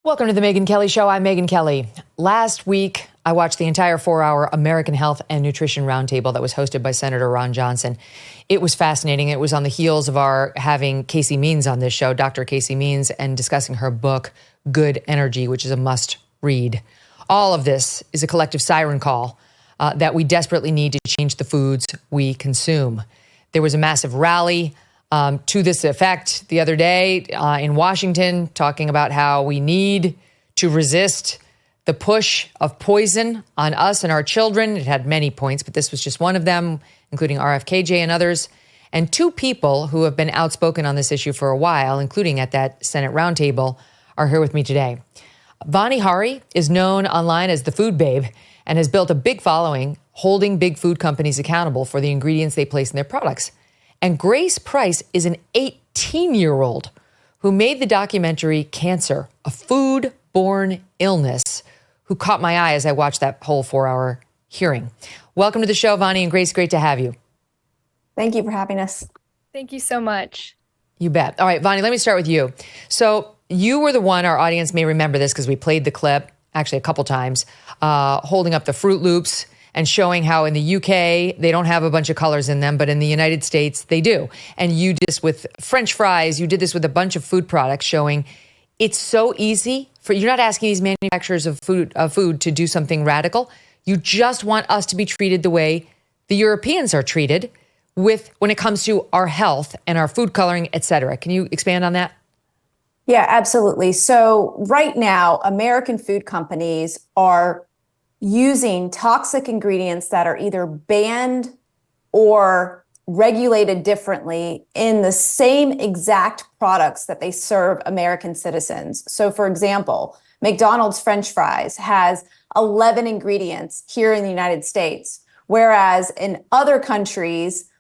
Welcome to the Megyn Kelly Show. I'm Megyn Kelly. Last week, I watched the entire 4-hour American Health and Nutrition Roundtable that was hosted by Senator Ron Johnson. It was fascinating. It was on the heels of our having Casey Means on this show, Dr. Casey Means, and discussing her book, Good Energy, which is a must read. All of this is a collective siren call that we desperately need to change the foods we consume. There was a massive rally to this effect the other day in Washington, talking about how we need to resist the push of poison on us and our children. It had many points, but this was just one of them, including RFKJ and others. And two people who have been outspoken on this issue for a while, including at that Senate roundtable, are here with me today. Vani Hari is known online as the Food Babe and has built a big following holding big food companies accountable for the ingredients they place in their products. And Grace Price is an 18-year-old who made the documentary Cancer, a Food-Borne Illness, who caught my eye as I watched that whole 4-hour hearing. Welcome to the show, Vani and Grace. Great to have you. Thank you for having us. Thank you so much. You bet. All right, Vani, let me start with you. So you were the one, our audience may remember this because we played the clip, actually a couple times, holding up the Fruit Loops and showing how in the UK, they don't have a bunch of colors in them, but in the United States, they do. And you did this with French fries. You did this with a bunch of food products, showing it's so easy for, you're not asking these manufacturers of food to do something radical. You just want us to be treated the way the Europeans are treated when it comes to our health and our food coloring, et cetera. Can you expand on that? Yeah, absolutely. So right now, American food companies are using toxic ingredients that are either banned or regulated differently in the same exact products that they serve American citizens. So for example, McDonald's French fries has 11 ingredients here in the United States, whereas in other countries,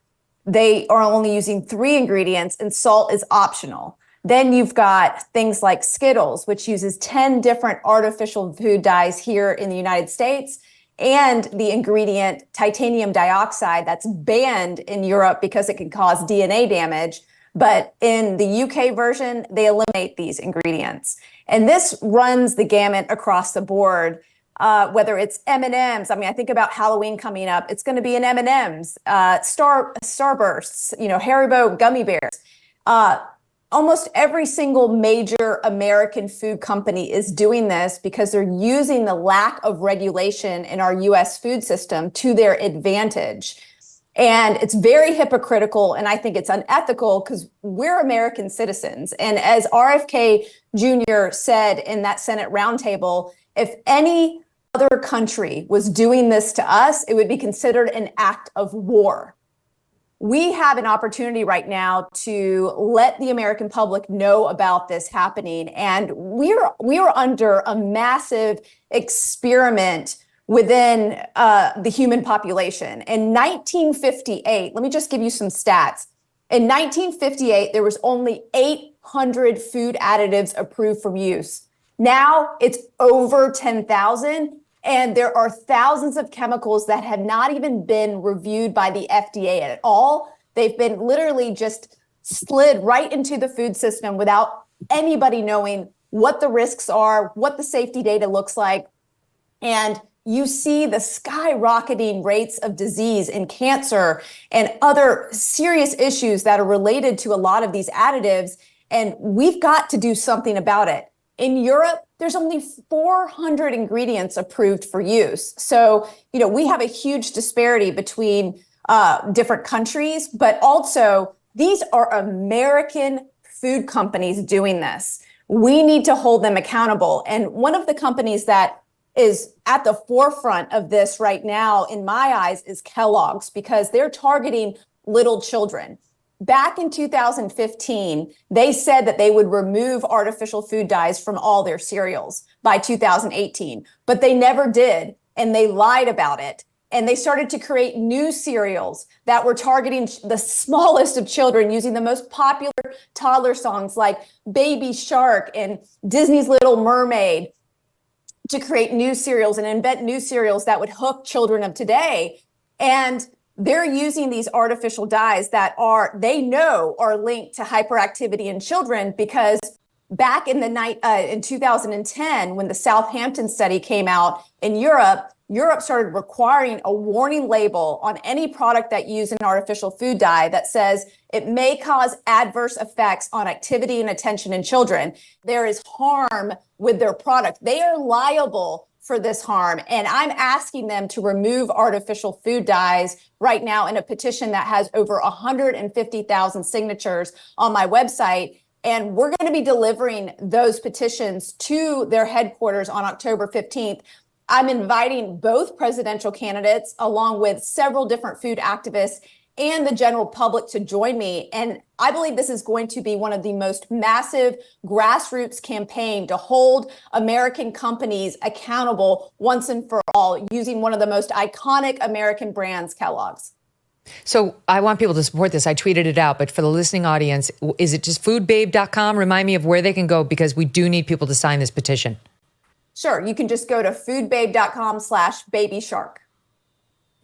they are only using 3 ingredients and salt is optional. Then you've got things like Skittles, which uses 10 different artificial food dyes here in the United States, and the ingredient titanium dioxide that's banned in Europe because it can cause DNA damage. But in the UK version, they eliminate these ingredients. And this runs the gamut across the board, whether it's M&Ms. I mean, I think about Halloween coming up. It's going to be an M&Ms, Starbursts, Haribo gummy bears. Almost every single major American food company is doing this because they're using the lack of regulation in our US food system to their advantage. And it's very hypocritical, and I think it's unethical because we're American citizens. And as RFK Jr. said in that Senate roundtable, if any other country was doing this to us, it would be considered an act of war. We have an opportunity right now to let the American public know about this happening. And we are under a massive experiment within the human population. In 1958, let me just give you some stats. In 1958, there was only 800 food additives approved for use. Now it's over 10,000. And there are thousands of chemicals that have not even been reviewed by the FDA at all. They've been literally just slid right into the food system without anybody knowing what the risks are, what the safety data looks like. And you see the skyrocketing rates of disease and cancer and other serious issues that are related to a lot of these additives. And we've got to do something about it. In Europe, there's only 400 ingredients approved for use. So, we have a huge disparity between different countries, but also these are American food companies doing this. We need to hold them accountable. And one of the companies that is at the forefront of this right now, in my eyes, is Kellogg's, because they're targeting little children. Back in 2015, they said that they would remove artificial food dyes from all their cereals by 2018, but they never did, and they lied about it. And they started to create new cereals that were targeting the smallest of children, using the most popular toddler songs like Baby Shark and Disney's Little Mermaid to create new cereals and invent new cereals that would hook children of today. And they're using these artificial dyes that they know are linked to hyperactivity in children, because back in the night in 2010, when the Southampton study came out in Europe, Europe started requiring a warning label on any product that used an artificial food dye that says it may cause adverse effects on activity and attention in children. There is harm with their product. They are liable for this harm. And I'm asking them to remove artificial food dyes right now in a petition that has over 150,000 signatures on my website. And we're going to be delivering those petitions to their headquarters on October 15th. I'm inviting both presidential candidates, along with several different food activists and the general public, to join me. And I believe this is going to be one of the most massive grassroots campaign to hold American companies accountable once and for all, using one of the most iconic American brands, Kellogg's. So I want people to support this. I tweeted it out, but for the listening audience, is it just foodbabe.com? Remind me of where they can go, because we do need people to sign this petition. Sure. You can just go to foodbabe.com/babyshark.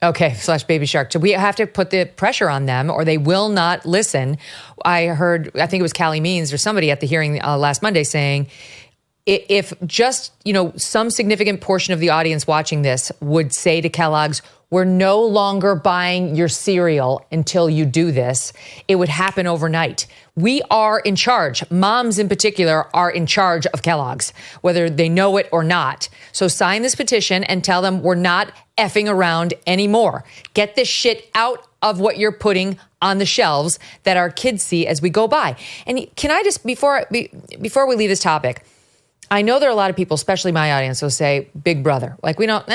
Okay, /babyshark. So we have to put the pressure on them or they will not listen. I think it was Callie Means or somebody at the hearing last Monday saying, if just, some significant portion of the audience watching this would say to Kellogg's, we're no longer buying your cereal until you do this, it would happen overnight. We are in charge. Moms in particular are in charge of Kellogg's, whether they know it or not. So sign this petition and tell them we're not effing around anymore. Get this shit out of what you're putting on the shelves that our kids see as we go by. And can I just, before we leave this topic, I know there are a lot of people, especially my audience, will say, Big Brother. Like, we don't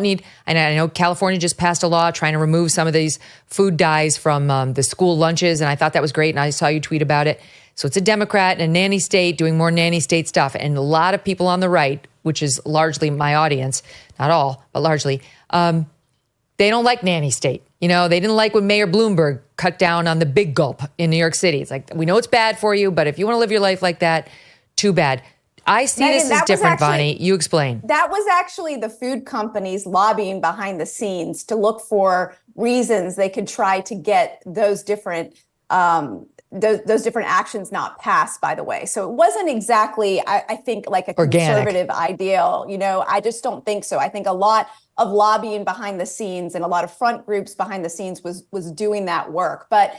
need, and I know California just passed a law trying to remove some of these food dyes from the school lunches, and I thought that was great, and I saw you tweet about it. So it's a Democrat and a nanny state doing more nanny state stuff, and a lot of people on the right, which is largely my audience, not all, but largely, they don't like nanny state. They didn't like when Mayor Bloomberg cut down on the big gulp in New York City. It's like, we know it's bad for you, but if you want to live your life like that, too bad. I see Megyn, this as different, Vani. You explain. That was actually the food companies lobbying behind the scenes to look for reasons they could try to get those different actions not passed, by the way. So it wasn't exactly, I think, like a conservative ideal. I just don't think so. I think a lot of lobbying behind the scenes and a lot of front groups behind the scenes was doing that work. But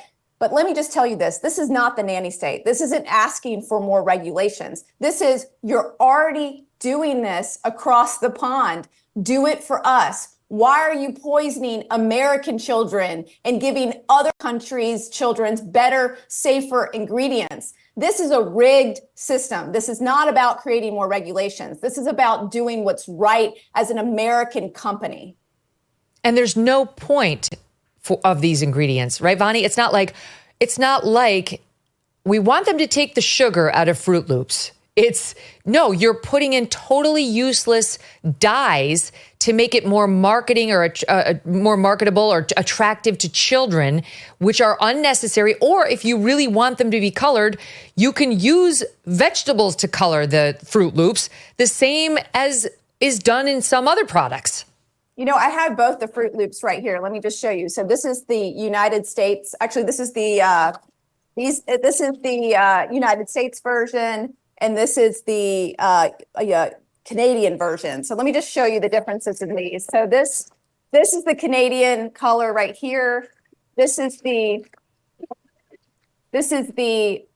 let me just tell you this. This is not the nanny state. This isn't asking for more regulations. This is, you're already doing this across the pond. Do it for us. Why are you poisoning American children and giving other countries' children's better, safer ingredients? This is a rigged system. This is not about creating more regulations. This is about doing what's right as an American company. And there's no point of these ingredients, right, Vani? It's not like we want them to take the sugar out of Fruit Loops. No, you're putting in totally useless dyes to make it more marketing or more marketable or attractive to children, which are unnecessary. Or if you really want them to be colored, you can use vegetables to color the Fruit Loops, the same as is done in some other products. I have both the Fruit Loops right here. Let me just show you. So this is the United States. Actually, this is the United States version, and this is the Canadian version. So let me just show you the differences in these. So this is the Canadian color right here. This is the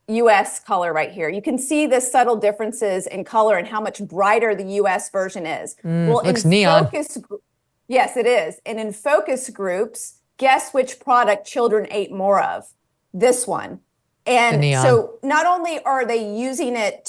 U.S. color right here. You can see the subtle differences in color and how much brighter the U.S. version is. Looks neon. Yes, it is. And in focus groups, guess which product children ate more of? This one. And so not only are they using it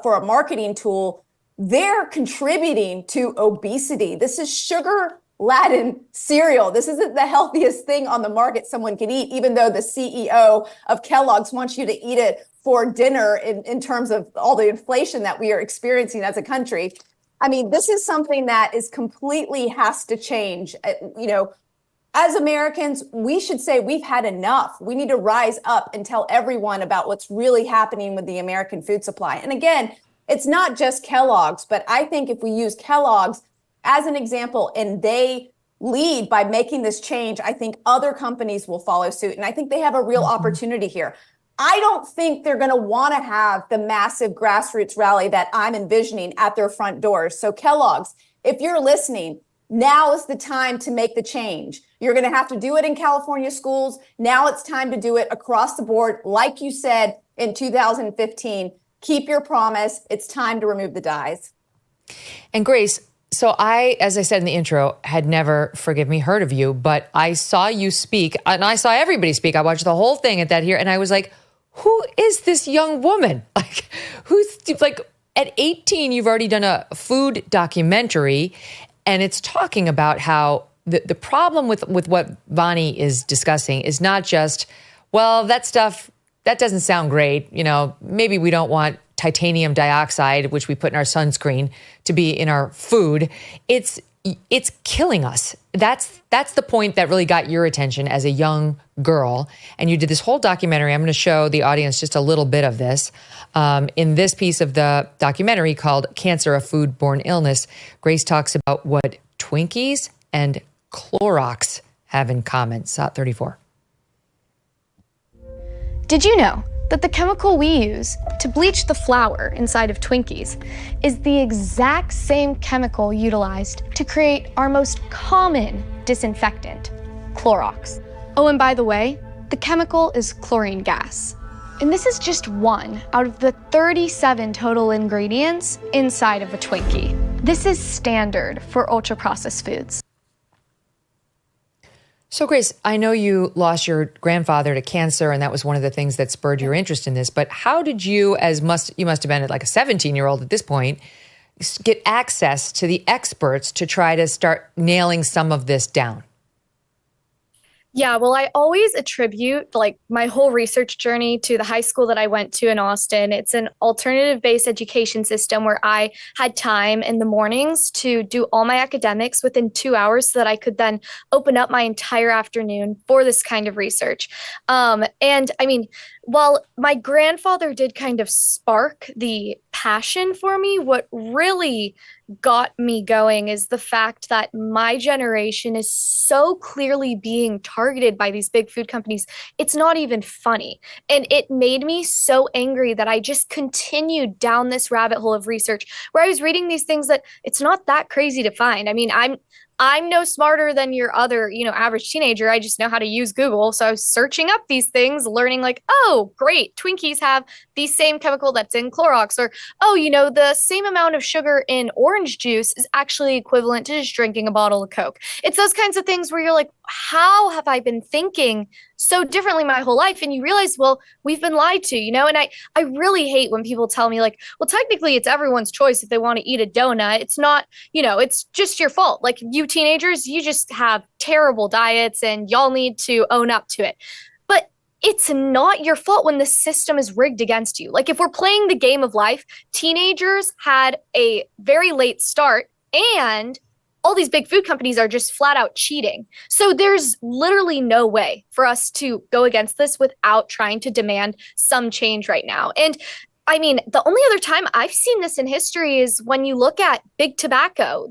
for a marketing tool, they're contributing to obesity. This is sugar-laden cereal. This isn't the healthiest thing on the market someone can eat, even though the CEO of Kellogg's wants you to eat it for dinner in terms of all the inflation that we are experiencing as a country. I mean, this is something that is completely has to change. As Americans, we should say we've had enough. We need to rise up and tell everyone about what's really happening with the American food supply. And again, it's not just Kellogg's, but I think if we use Kellogg's as an example and they lead by making this change, I think other companies will follow suit. And I think they have a real opportunity here. I don't think they're going to want to have the massive grassroots rally that I'm envisioning at their front doors. So Kellogg's, if you're listening, now is the time to make the change. You're going to have to do it in California schools. Now it's time to do it across the board. Like you said in 2015, keep your promise. It's time to remove the dyes. And Grace, so as I said in the intro, had never, forgive me, heard of you, but I saw you speak and I saw everybody speak. I watched the whole thing at that here and I was like, who is this young woman? Like, who's like at 18, you've already done a food documentary and it's talking about how the problem with what Vani is discussing is not just, well, that stuff, that doesn't sound great. You know, maybe we don't want titanium dioxide, which we put in our sunscreen, to be in our food. It's killing us. That's the point that really got your attention as a young girl. And you did this whole documentary. I'm going to show the audience just a little bit of this. In this piece of the documentary called Cancer, a Food-Borne Illness, Grace talks about what Twinkies and Clorox have in common. SOT 34. Did you know that the chemical we use to bleach the flour inside of Twinkies is the exact same chemical utilized to create our most common disinfectant, Clorox? Oh, and by the way, the chemical is chlorine gas. And this is just one out of the 37 total ingredients inside of a Twinkie. This is standard for ultra-processed foods. So, Grace, I know you lost your grandfather to cancer, and that was one of the things that spurred your interest in this. But how did you, you must have been like a 17-year-old at this point, get access to the experts to try to start nailing some of this down? Yeah, well, I always attribute like my whole research journey to the high school that I went to in Austin. It's an alternative-based education system where I had time in the mornings to do all my academics within 2 hours so that I could then open up my entire afternoon for this kind of research. And I mean, while my grandfather did kind of spark the passion for me, what really got me going is the fact that my generation is so clearly being targeted by these big food companies. It's not even funny. And it made me so angry that I just continued down this rabbit hole of research where I was reading these things that it's not that crazy to find. I mean, I'm no smarter than your other, average teenager. I just know how to use Google. So I was searching up these things, learning like, oh, great, Twinkies have the same chemical that's in Clorox, or, oh, the same amount of sugar in orange juice is actually equivalent to just drinking a bottle of Coke. It's those kinds of things where you're like, how have I been thinking so differently my whole life? And you realize, well, we've been lied to, and I really hate when people tell me like, well, technically it's everyone's choice if they want to eat a donut. It's not, it's just your fault. Like you teenagers, you just have terrible diets and y'all need to own up to it. But it's not your fault when the system is rigged against you. Like if we're playing the game of life, teenagers had a very late start and all these big food companies are just flat out cheating. So there's literally no way for us to go against this without trying to demand some change right now. And I mean, the only other time I've seen this in history is when you look at big tobacco.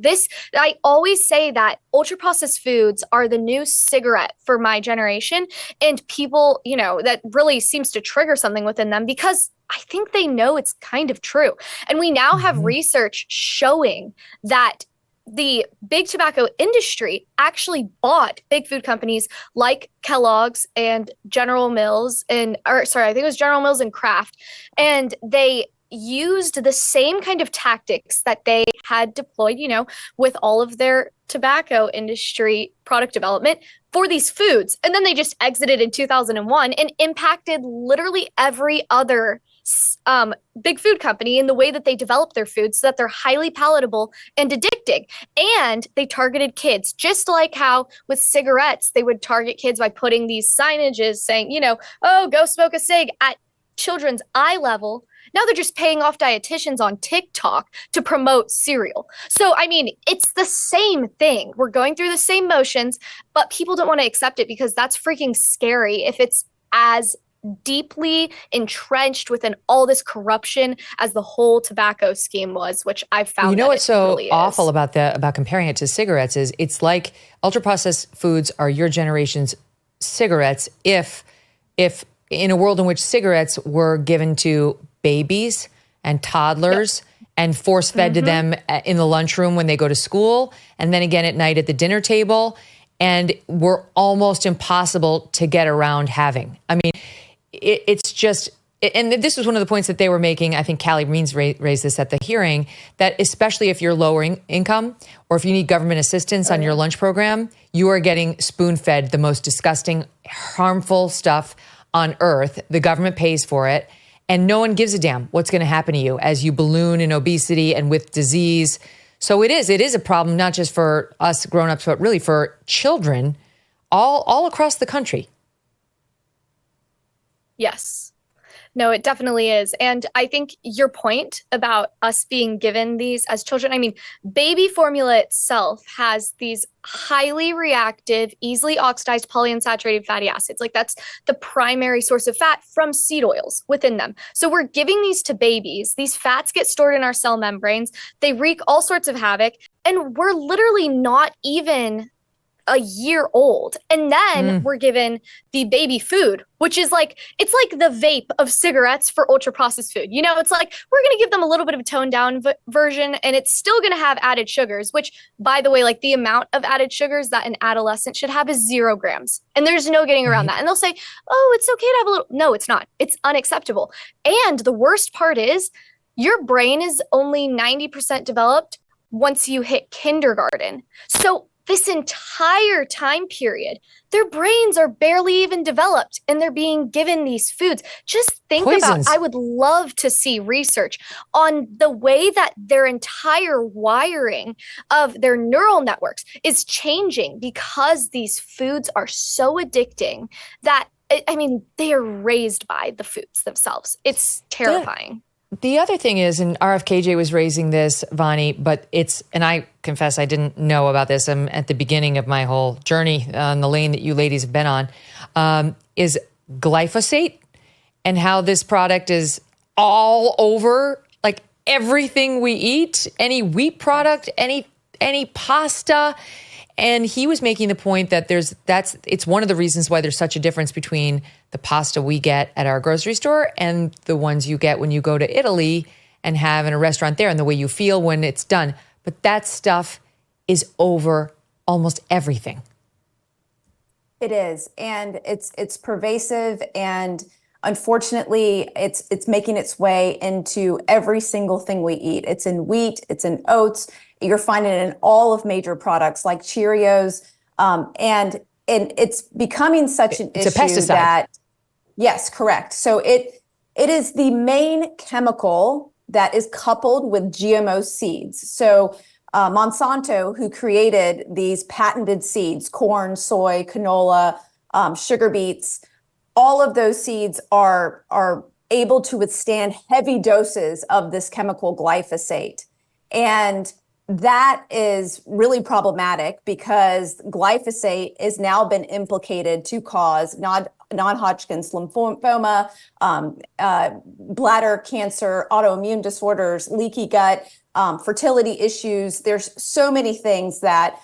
I always say that ultra-processed foods are the new cigarette for my generation. And people, that really seems to trigger something within them because I think they know it's kind of true. And we now have research showing that the big tobacco industry actually bought big food companies like Kellogg's and General Mills I think it was General Mills and Kraft. And they used the same kind of tactics that they had deployed, with all of their tobacco industry product development for these foods. And then they just exited in 2001 and impacted literally every other big food company in the way that they develop their foods so that they're highly palatable and addicting. And they targeted kids, just like how with cigarettes, they would target kids by putting these signages saying, oh, go smoke a cig at children's eye level. Now they're just paying off dietitians on TikTok to promote cereal. So, I mean, it's the same thing. We're going through the same motions, but people don't want to accept it because that's freaking scary if it's as deeply entrenched within all this corruption as the whole tobacco scheme was, which I found. What's so really awful about comparing it to cigarettes is it's like ultra processed foods are your generation's cigarettes if in a world in which cigarettes were given to babies and toddlers and force fed to them in the lunchroom when they go to school, and then again at night at the dinner table, and were almost impossible to get around having. I mean, it's just, and this was one of the points that they were making. I think Callie Means raised this at the hearing, that especially if you're lower income or if you need government assistance on your lunch program, you are getting spoon-fed the most disgusting, harmful stuff on earth. The government pays for it, and no one gives a damn what's going to happen to you as you balloon in obesity and with disease. So it is a problem, not just for us grown-ups, but really for children all across the country. Yes. No, it definitely is. And I think your point about us being given these as children, I mean, baby formula itself has these highly reactive, easily oxidized polyunsaturated fatty acids. Like that's the primary source of fat from seed oils within them. So we're giving these to babies. These fats get stored in our cell membranes. They wreak all sorts of havoc. And we're literally not even a year old. And then we're given the baby food, which is like, it's like the vape of cigarettes for ultra processed food. You know, it's like, we're going to give them a little bit of a toned down version, and it's still going to have added sugars, which, by the way, like the amount of added sugars that an adolescent should have is 0 grams. And there's no getting around that. And they'll say, oh, it's okay to have a little. No, it's not. It's unacceptable. And the worst part is your brain is only 90% developed once you hit kindergarten. So this entire time period, their brains are barely even developed and they're being given these foods. Just think about, I would love to see research on the way that their entire wiring of their neural networks is changing because these foods are so addicting that, I mean, they are raised by the foods themselves. It's terrifying. The other thing is, and RFKJ was raising this, Vani, but and I confess I didn't know about this. I'm at the beginning of my whole journey on the lane that you ladies have been on, is glyphosate and how this product is all over, like everything we eat, any wheat product, any pasta. And he was making the point that it's one of the reasons why there's such a difference between the pasta we get at our grocery store and the ones you get when you go to Italy and have in a restaurant there, and the way you feel when it's done. But that stuff is over almost everything. It is, and it's pervasive, and unfortunately, it's making its way into every single thing we eat. It's in wheat, it's in oats. You're finding it in all of major products like Cheerios, and it's becoming such an issue a pesticide. That, yes, correct. So it is the main chemical that is coupled with GMO seeds. So Monsanto, who created these patented seeds, corn, soy, canola, sugar beets, all of those seeds are able to withstand heavy doses of this chemical glyphosate. And that is really problematic because glyphosate has now been implicated to cause non-Hodgkin's lymphoma, bladder cancer, autoimmune disorders, leaky gut, fertility issues. There's so many things that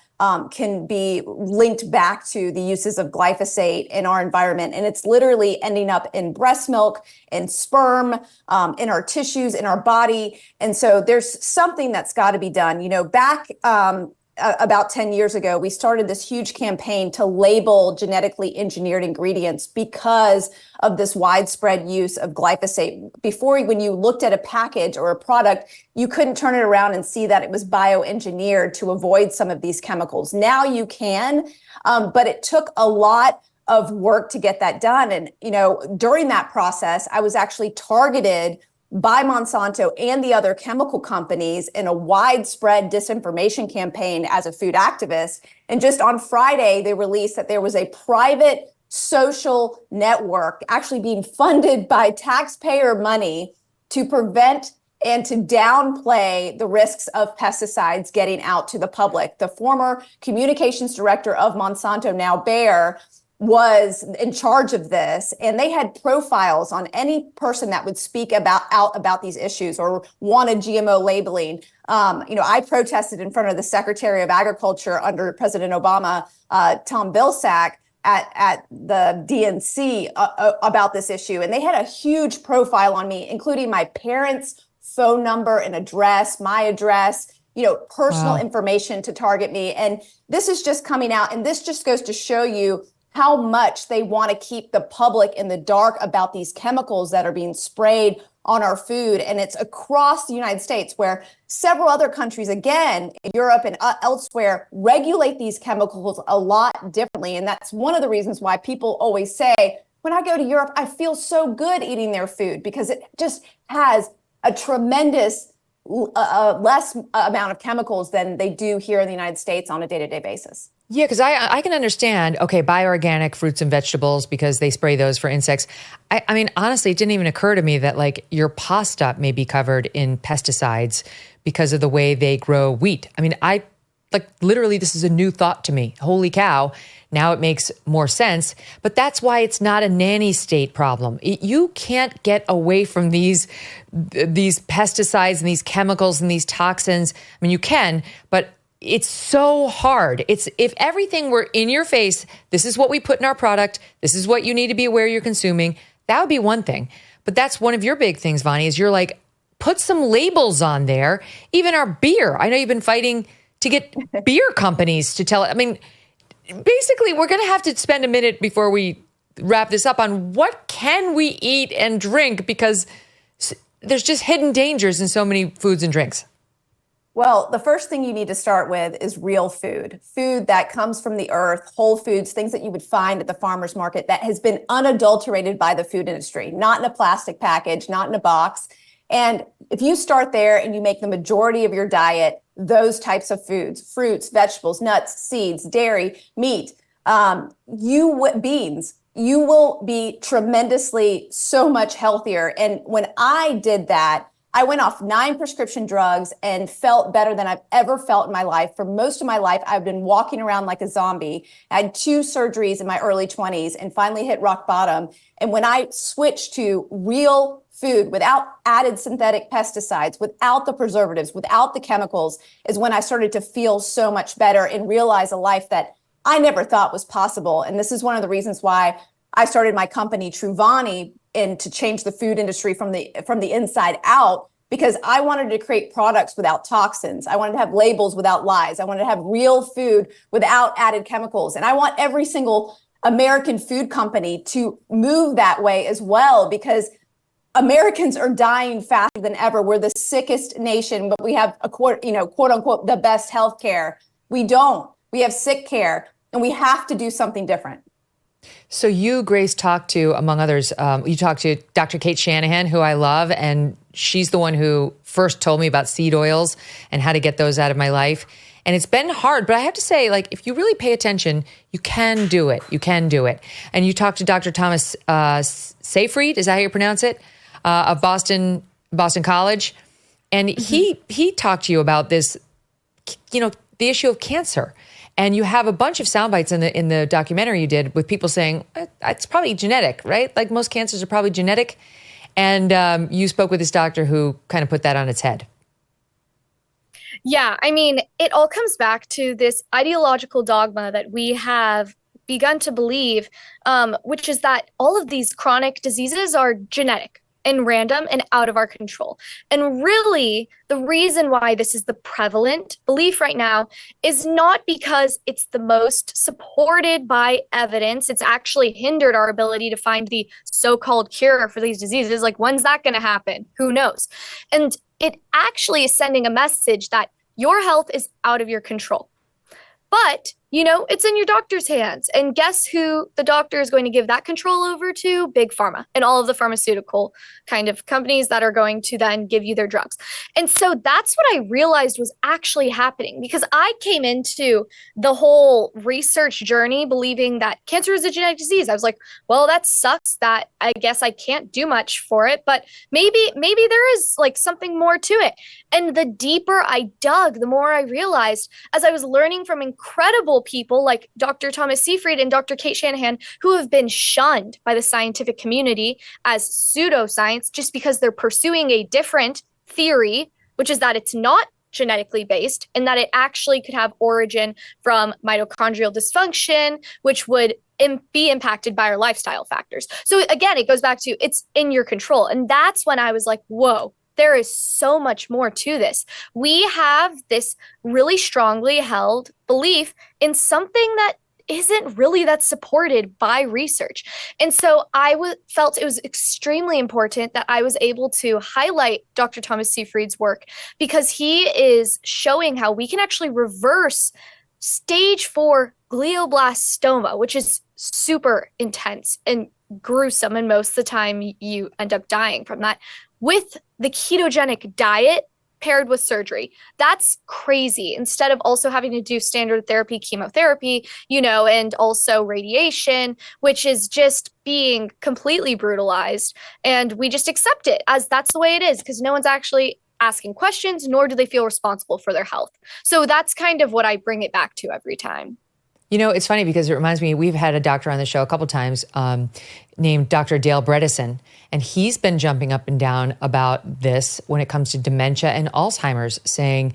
can be linked back to the uses of glyphosate in our environment. And it's literally ending up in breast milk, in sperm, in our tissues, in our body. And so there's something that's got to be done. You know, back about 10 years ago, we started this huge campaign to label genetically engineered ingredients because of this widespread use of glyphosate. Before, when you looked at a package or a product, you couldn't turn it around and see that it was bioengineered to avoid some of these chemicals. Now you can, but it took a lot of work to get that done. And, you know, during that process, I was actually targeted by Monsanto and the other chemical companies in a widespread disinformation campaign as a food activist. And just on Friday, they released that there was a private social network actually being funded by taxpayer money to prevent and to downplay the risks of pesticides getting out to the public. The former communications director of Monsanto, now Bayer, was in charge of this, and they had profiles on any person that would speak out about these issues or wanted GMO labeling. You know, I protested in front of the Secretary of Agriculture under President Obama, Tom Vilsack, at the DNC about this issue, and they had a huge profile on me, including my parents' phone number and address, my address, personal information to target me. And this is just coming out, and this just goes to show you how much they want to keep the public in the dark about these chemicals that are being sprayed on our food. And it's across the United States, where several other countries, again, in Europe and elsewhere, regulate these chemicals a lot differently. And that's one of the reasons why people always say, when I go to Europe, I feel so good eating their food, because it just has a tremendous less amount of chemicals than they do here in the United States on a day-to-day basis. Yeah, because I can understand, buy organic fruits and vegetables because they spray those for insects. I mean, honestly, it didn't even occur to me that like your pasta may be covered in pesticides because of the way they grow wheat. I mean, literally, this is a new thought to me. Holy cow. Now it makes more sense. But that's why it's not a nanny state problem. You can't get away from these pesticides and these chemicals and these toxins. I mean, you can, but it's so hard. If everything were in your face, this is what we put in our product, this is what you need to be aware you're consuming, that would be one thing. But that's one of your big things, Vani, is you're like, put some labels on there. Even our beer. I know you've been fighting to get beer companies to tell it. I mean, basically, we're going to have to spend a minute before we wrap this up on what can we eat and drink, because there's just hidden dangers in so many foods and drinks. Well, the first thing you need to start with is real food that comes from the earth, whole foods, things that you would find at the farmer's market that has been unadulterated by the food industry, not in a plastic package, not in a box. And if you start there and you make the majority of your diet those types of foods, fruits, vegetables, nuts, seeds, dairy, meat, beans, you will be tremendously so much healthier. And when I did that, I went off 9 prescription drugs and felt better than I've ever felt in my life. For most of my life, I've been walking around like a zombie. I had 2 surgeries in my early 20s and finally hit rock bottom. And when I switched to real food without added synthetic pesticides, without the preservatives, without the chemicals, is when I started to feel so much better and realize a life that I never thought was possible. And this is one of the reasons why I started my company, Vani, and to change the food industry from the inside out, because I wanted to create products without toxins. I wanted to have labels without lies. I wanted to have real food without added chemicals. And I want every single American food company to move that way as well, because Americans are dying faster than ever. We're the sickest nation, but we have quote unquote, the best health care. We don't. We have sick care, and we have to do something different. So you, Grace, talked to, among others, you talked to Dr. Kate Shanahan, who I love, and she's the one who first told me about seed oils and how to get those out of my life. And it's been hard, but I have to say, like, if you really pay attention, you can do it. You can do it. And you talked to Dr. Thomas Seyfried, is that how you pronounce it, of Boston College. And he talked to you about this, the issue of cancer. And you have a bunch of sound bites in the documentary you did with people saying, it's probably genetic, right? Like most cancers are probably genetic. And you spoke with this doctor who kind of put that on its head. Yeah, I mean, it all comes back to this ideological dogma that we have begun to believe, which is that all of these chronic diseases are genetic and random and out of our control. And really, the reason why this is the prevalent belief right now is not because it's the most supported by evidence. It's actually hindered our ability to find the so-called cure for these diseases. Like, when's that going to happen? Who knows? And it actually is sending a message that your health is out of your control. But, it's in your doctor's hands. And guess who the doctor is going to give that control over to? Big Pharma and all of the pharmaceutical kind of companies that are going to then give you their drugs. And so that's what I realized was actually happening, because I came into the whole research journey believing that cancer is a genetic disease. I was like, well, that sucks that I guess I can't do much for it, but maybe there is like something more to it. And the deeper I dug, the more I realized, as I was learning from incredible people like Dr. Thomas Seyfried and Dr. Kate Shanahan, who have been shunned by the scientific community as pseudoscience just because they're pursuing a different theory, which is that it's not genetically based, and that it actually could have origin from mitochondrial dysfunction, which would be impacted by our lifestyle factors. So again, it goes back to it's in your control. And that's when I was like, whoa, there is so much more to this. We have this really strongly held belief in something that isn't really that supported by research. And so I felt it was extremely important that I was able to highlight Dr. Thomas Seyfried's work, because he is showing how we can actually reverse stage 4 glioblastoma, which is super intense and gruesome. And most of the time you end up dying from that, with the ketogenic diet paired with surgery. That's crazy. Instead of also having to do standard therapy, chemotherapy, and also radiation, which is just being completely brutalized. And we just accept it as that's the way it is, because no one's actually asking questions, nor do they feel responsible for their health. So that's kind of what I bring it back to every time. It's funny because it reminds me, we've had a doctor on the show a couple times named Dr. Dale Bredesen, and he's been jumping up and down about this when it comes to dementia and Alzheimer's, saying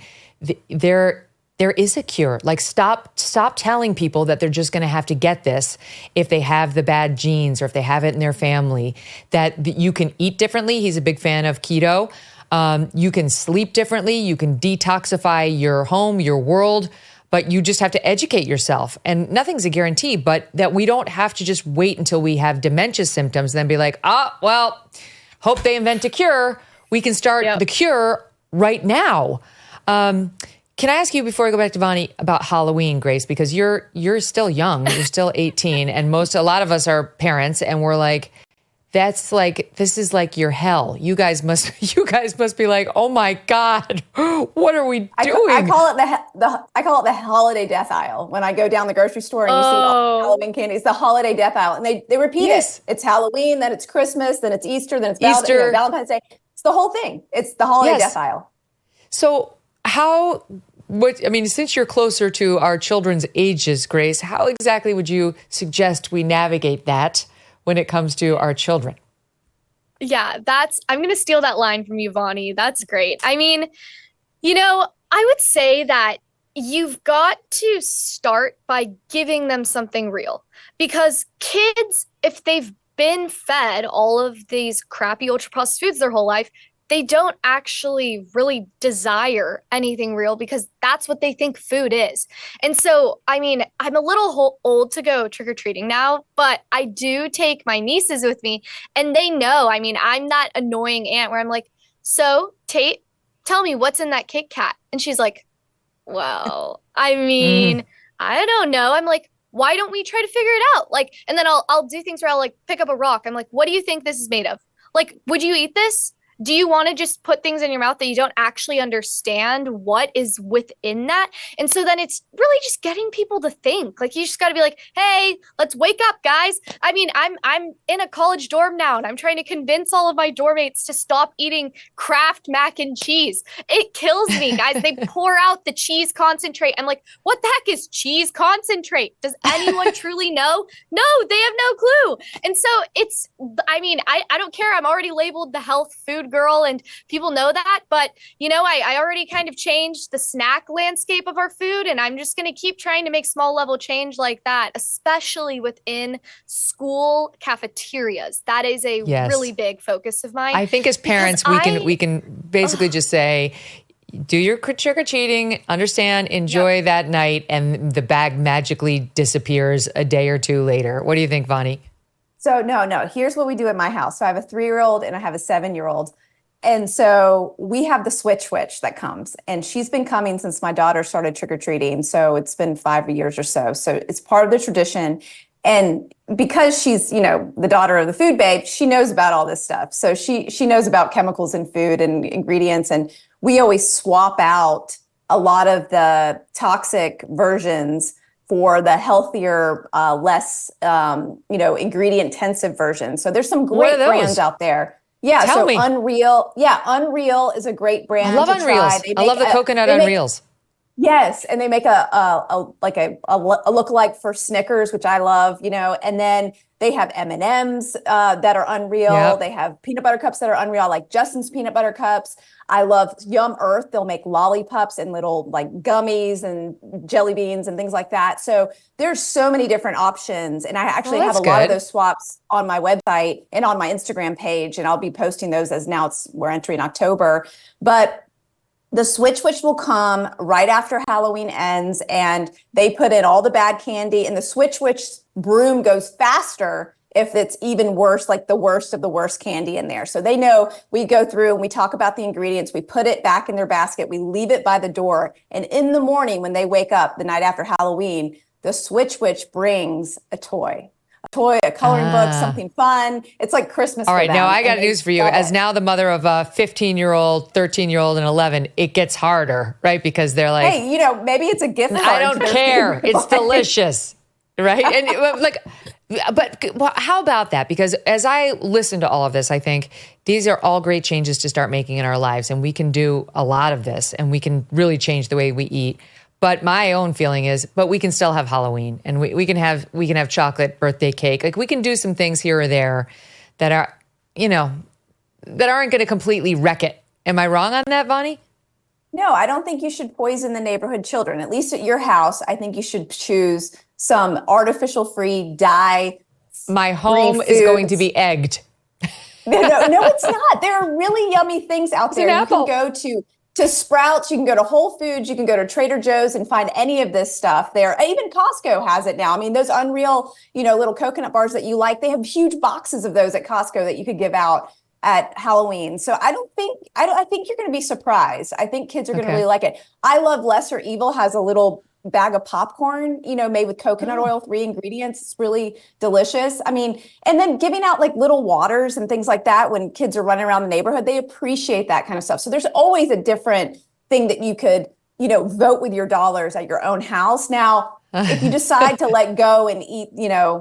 there is a cure. Like, stop telling people that they're just going to have to get this if they have the bad genes or if they have it in their family, that you can eat differently. He's a big fan of keto. You can sleep differently. You can detoxify your home, your world, but you just have to educate yourself. And nothing's a guarantee, but that we don't have to just wait until we have dementia symptoms and then be like, hope they invent a cure. We can start the cure right now. Can I ask you, before I go back to Vani, about Halloween, Grace, because you're still young, you're still 18, and a lot of us are parents, and we're like, this is like your hell. You guys must be like, oh my God, what are we doing? I call it the holiday death aisle. When I go down the grocery store and you see all the Halloween candy, it's the holiday death aisle, and they repeat it. It's Halloween, then it's Christmas, then it's Easter, then it's Valentine's Day. It's the whole thing. It's the holiday death aisle. So since you're closer to our children's ages, Grace, how exactly would you suggest we navigate that when it comes to our children? Yeah, I'm going to steal that line from you, Vani. That's great. I mean, I would say that you've got to start by giving them something real, because kids, if they've been fed all of these crappy ultra processed foods their whole life, they don't actually really desire anything real, because that's what they think food is. And so, I'm a little old to go trick-or-treating now, but I do take my nieces with me, and they know, I'm that annoying aunt where I'm like, so Tate, tell me what's in that Kit Kat. And she's like, well, I don't know. I'm like, why don't we try to figure it out? Like, and then I'll do things where I'll like pick up a rock. I'm like, what do you think this is made of? Like, would you eat this? Do you want to just put things in your mouth that you don't actually understand what is within that? And so then it's really just getting people to think. Like, you just got to be like, hey, let's wake up, guys. I'm in a college dorm now, and I'm trying to convince all of my dorm mates to stop eating Kraft mac and cheese. It kills me, guys. They pour out the cheese concentrate. I'm like, what the heck is cheese concentrate? Does anyone truly know? No, they have no clue. And so I don't care. I'm already labeled the health food girl, and people know that, but I already kind of changed the snack landscape of our food, and I'm just going to keep trying to make small level change like that, especially within school cafeterias. That is a really big focus of mine. I think as parents, we can basically just say, do your trick-or-treating, understand, enjoy that night, and the bag magically disappears a day or two later. What do you think, Vani? So no, here's what we do at my house. So I have a 3-year-old and I have a 7-year-old. And so we have the switch that comes, and she's been coming since my daughter started trick-or-treating. So it's been 5 years or so. So it's part of the tradition. And because she's, the daughter of the food babe, she knows about all this stuff. So she knows about chemicals in food and ingredients. And we always swap out a lot of the toxic versions for the healthier, less, ingredient intensive version. So there's some great brands out there. Yeah. Tell me. Unreal. Yeah. Unreal is a great brand. I love Unreals. I love the coconut Unreals. Yes. And they make a lookalike for Snickers, which I love, and then They have M&Ms that are unreal. Yep. They have peanut butter cups that are unreal. I like Justin's peanut butter cups. I love Yum Earth. They'll make lollipops and little like gummies and jelly beans and things like that. So there's so many different options. And I actually have a lot of those swaps on my website and on my Instagram page. And I'll be posting those as we're entering October. But the Switch Witch will come right after Halloween ends, and they put in all the bad candy, and the Switch Witch broom goes faster if it's even worse, like the worst of the worst candy in there. So they know we go through and we talk about the ingredients, we put it back in their basket, we leave it by the door, and in the morning when they wake up the night after Halloween, the Switch Witch brings a toy, a coloring book, something fun. It's like Christmas. All right, for them, now I got news for you. As now the mother of a 15-year-old, 13-year-old, and 11, it gets harder, right? Because they're like, hey, maybe it's a gift card. I don't care. It's delicious, right? And but how about that? Because as I listen to all of this, I think these are all great changes to start making in our lives, and we can do a lot of this, and we can really change the way we eat. But my own feeling is, but we can still have Halloween, and we can have chocolate birthday cake. Like we can do some things here or there that are, that aren't going to completely wreck it. Am I wrong on that, Vani? No, I don't think you should poison the neighborhood children. At least at your house, I think you should choose some artificial-free dye. My home is going to be egged. No, it's not. There are really yummy things out there. You can go to Sprouts, you can go to Whole Foods, you can go to Trader Joe's and find any of this stuff there. Even Costco has it now. I mean, those unreal, little coconut bars that you like, they have huge boxes of those at Costco that you could give out at Halloween. So I think you're going to be surprised. I think kids are going to really like it. I love Lesser Evil has a little bag of popcorn, made with coconut oil, 3 ingredients. It's really delicious. I mean, and then giving out like little waters and things like that when kids are running around the neighborhood, they appreciate that kind of stuff. So there's always a different thing that you could, vote with your dollars at your own house. Now, if you decide to let go and eat,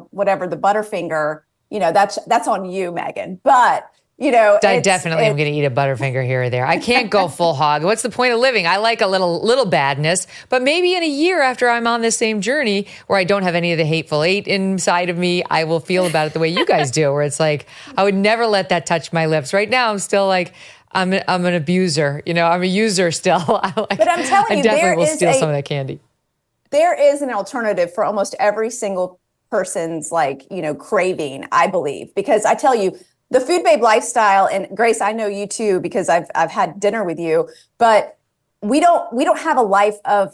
whatever the Butterfinger, that's on you, Megyn. But I definitely am going to eat a Butterfinger here or there. I can't go full hog. What's the point of living? I like a little badness, but maybe in a year after I'm on this same journey where I don't have any of the hateful eight inside of me, I will feel about it the way you guys do, where it's like, I would never let that touch my lips. Right now, I'm still like, I'm an abuser. I'm a user still. But I'm telling you, I definitely will steal some of that candy. There is an alternative for almost every single person's craving, I believe, because I tell you, the Food Babe lifestyle, and Grace, I know you too, because I've had dinner with you, but we don't have a life of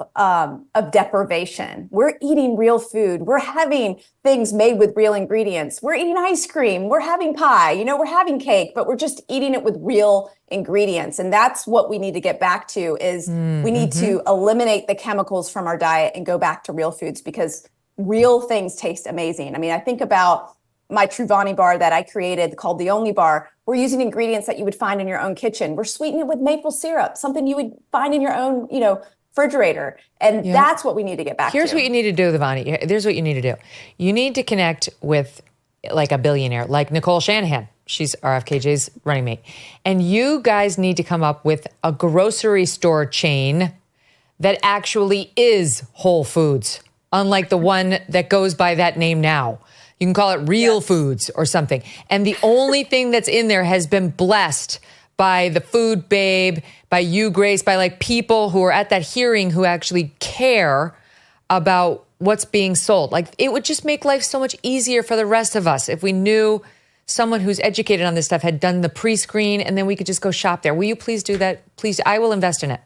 deprivation. We're eating real food. We're having things made with real ingredients. We're eating ice cream. We're having pie. We're having cake, but we're just eating it with real ingredients. And that's what we need to get back to is we need to eliminate the chemicals from our diet and go back to real foods because real things taste amazing. I mean, I think about my True Vani bar that I created called the Only Bar. We're using ingredients that you would find in your own kitchen. We're sweetening it with maple syrup, something you would find in your own, refrigerator. And that's what we need to get back to. Here's what you need to do, Vani. Here's what you need to do. You need to connect with like a billionaire, like Nicole Shanahan. She's RFKJ's running mate. And you guys need to come up with a grocery store chain that actually is Whole Foods, unlike the one that goes by that name now. You can call it Real Foods or something. And the only thing that's in there has been blessed by the Food Babe, by you, Grace, by like people who are at that hearing who actually care about what's being sold. Like it would just make life so much easier for the rest of us if we knew someone who's educated on this stuff had done the pre-screen and then we could just go shop there. Will you please do that? Please, I will invest in it.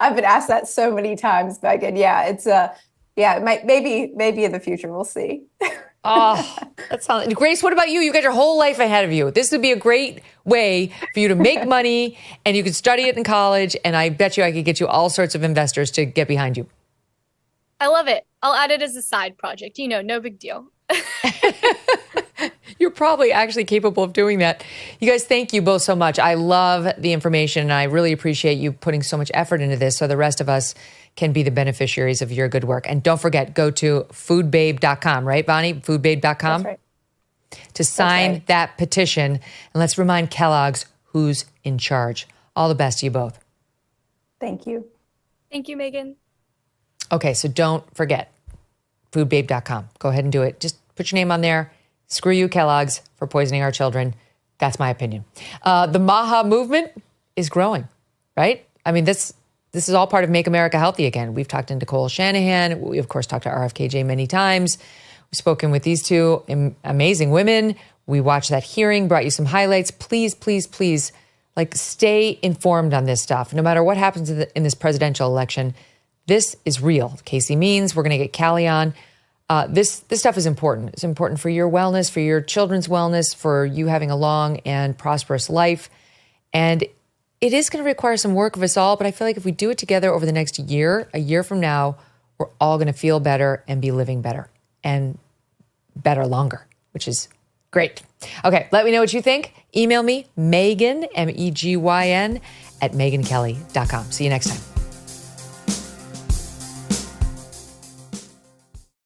I've been asked that so many times, Megyn. Yeah, it's yeah, maybe in the future, we'll see. Oh, that sounds. Grace, what about you? You've got your whole life ahead of you. This would be a great way for you to make money and you could study it in college. And I bet you I could get you all sorts of investors to get behind you. I love it. I'll add it as a side project. No big deal. You're probably actually capable of doing that. You guys, thank you both so much. I love the information and I really appreciate you putting so much effort into this so the rest of us can be the beneficiaries of your good work. And don't forget, go to foodbabe.com, right, Vani? Foodbabe.com. That's right. To sign that petition. And let's remind Kellogg's who's in charge. All the best to you both. Thank you. Thank you, Megyn. Okay, so don't forget, foodbabe.com. Go ahead and do it. Just Put your name on there. Screw you, Kellogg's, for poisoning our children. That's my opinion. The MAHA movement is growing, right? I mean, this is all part of Make America Healthy Again. We've talked to Nicole Shanahan. We, of course, talked to RFKJ many times. We've spoken with these two amazing women. We watched that hearing, brought you some highlights. Please, please, please, stay informed on this stuff. No matter what happens in this presidential election, this is real. Casey Means, we're going to get Callie on. This stuff is important. It's important for your wellness, for your children's wellness, for you having a long and prosperous life. And it is going to require some work of us all, but I feel like if we do it together over the next year, a year from now, we're all going to feel better and be living better and better longer, which is great. Okay, let me know what you think. Email me, Megyn, Megyn, @megynkelly.com. See you next time.